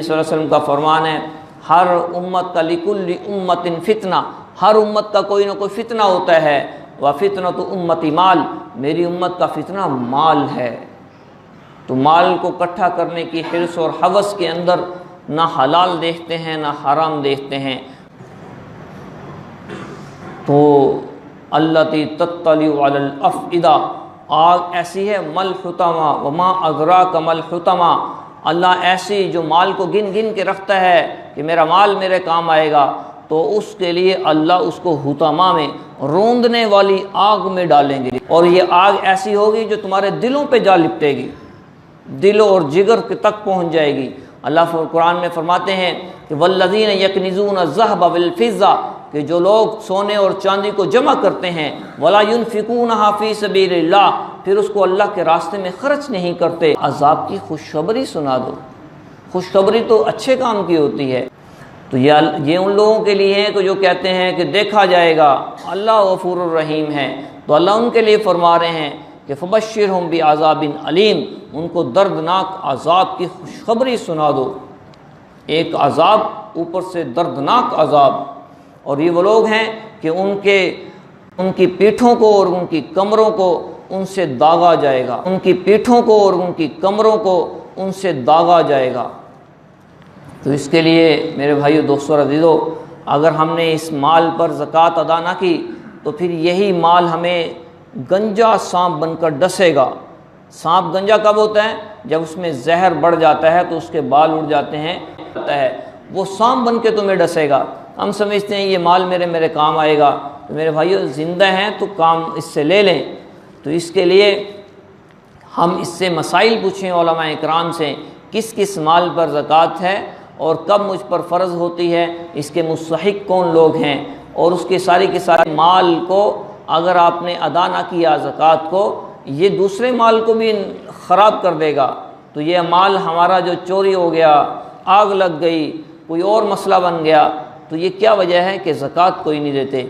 صلی اللہ علیہ وسلم کا فرمان ہے، ہر امت کا لکل امت فتنہ، ہر امت کا کوئی نہ کوئی فتنہ ہوتا ہے، وفتنۃ امتی مال، میری امت کا فتنہ مال ہے۔ تو مال کو اکٹھا کرنے کی حرص اور ہوس کے اندر نہ حلال دیکھتے ہیں نہ حرام دیکھتے ہیں۔ تو التی تطلع علی الافئدہ، آگ ایسی ہے، مل حطمہ وما ادراک مل حطمہ، اللہ ایسی جو مال کو گن گن کے رکھتا ہے کہ میرا مال میرے کام آئے گا، تو اس کے لیے اللہ اس کو حطمہ میں، روندنے والی آگ میں ڈالیں گے، اور یہ آگ ایسی ہوگی جو تمہارے دلوں پہ جا لپٹے گی، دل اور جگر تک پہنچ جائے گی۔ اللہ قرآن میں فرماتے ہیں کہ والذین یکنزون الذھب والفضہ، کہ جو لوگ سونے اور چاندی کو جمع کرتے ہیں، ولا ينفقونها فی سبیل اللہ، پھر اس کو اللہ کے راستے میں خرچ نہیں کرتے، عذاب کی خوشخبری سنا دو۔ خوشخبری تو اچھے کام کی ہوتی ہے۔ تو یہ ان لوگوں کے لیے ہے کہ جو کہتے ہیں کہ دیکھا جائے گا، اللہ غفور الرحیم ہے، تو اللہ ان کے لیے فرما رہے ہیں کہ فبشرہم بعذاب علیم، ان کو دردناک عذاب کی خوشخبری سنا دو۔ ایک عذاب، اوپر سے دردناک عذاب، اور یہ وہ لوگ ہیں کہ ان کی پیٹھوں کو اور ان کی کمروں کو ان سے داغا جائے گا، ان کی پیٹھوں کو اور ان کی کمروں کو ان سے داغا جائے گا۔ تو اس کے لیے میرے بھائیو، دوستو اور عزیزو، اگر ہم نے اس مال پر زکوٰۃ ادا نہ کی تو پھر یہی مال ہمیں گنجا سانپ بن کر ڈسے گا۔ سانپ گنجا کب ہوتا ہے؟ جب اس میں زہر بڑھ جاتا ہے تو اس کے بال اڑ جاتے ہیں، وہ سانپ بن کے تمہیں ڈسے گا۔ ہم سمجھتے ہیں یہ مال میرے کام آئے گا، تو میرے بھائیو زندہ ہیں تو کام اس سے لے لیں۔ تو اس کے لیے ہم اس سے مسائل پوچھیں علماء اکرام سے، کس کس مال پر زکوٰۃ ہے اور کب مجھ پر فرض ہوتی ہے، اس کے مستحق کون لوگ ہیں، اور اس کے ساری کے سارے مال کو اگر آپ نے ادا نہ کیا زکوٰۃ کو، یہ دوسرے مال کو بھی خراب کر دے گا۔ تو یہ مال ہمارا جو چوری ہو گیا، آگ لگ گئی، کوئی اور مسئلہ بن گیا، تو یہ کیا وجہ ہے کہ زکوٰۃ کوئی نہیں دیتے۔